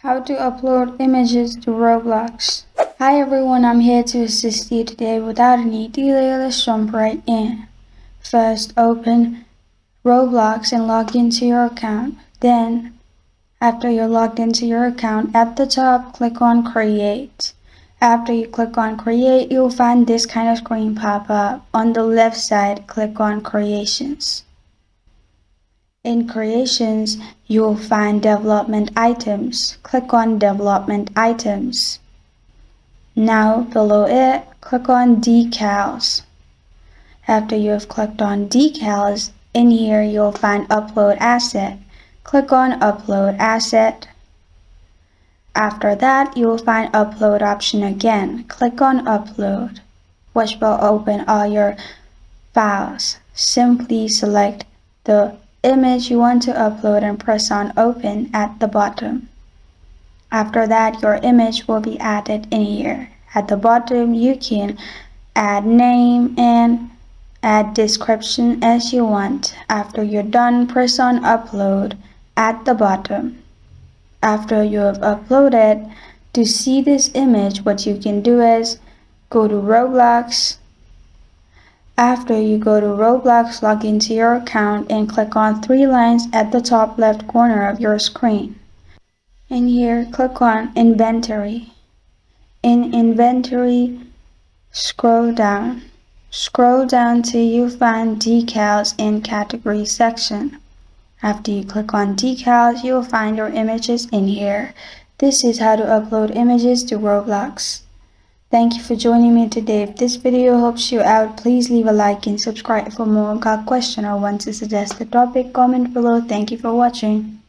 How to upload images to Roblox. Hi everyone, I'm here to assist you today. Without any delay, let's jump right in. First, open Roblox and log into your account. Then, after you're logged into your account, at the top, click on Create. After you click on Create, you'll find this kind of screen pop up. On the left side, click on Creations. In Creations, you will find Development Items. Click on Development Items. Now, below it, click on Decals. After you have clicked on Decals, in here you'll find Upload Asset. Click on Upload Asset. After that, you will find Upload option again. Click on Upload, which will open all your files. Simply select the image you want to upload and press on Open at the bottom. After that, your image will be added in here. At the bottom, you can add name and add description as you want. After you're done, press on Upload at the bottom. After you have uploaded, to see this image, what you can do is go to Roblox. After you go to Roblox, log into your account and click on three lines at the top left corner of your screen. In here, click on Inventory. In Inventory, scroll down. Scroll down till you find Decals in Category section. After you click on Decals, you'll find your images in here. This is how to upload images to Roblox. Thank you for joining me today. If this video helps you out, please leave a like and subscribe for more. Got a question or want to suggest a topic? Comment below. Thank you for watching.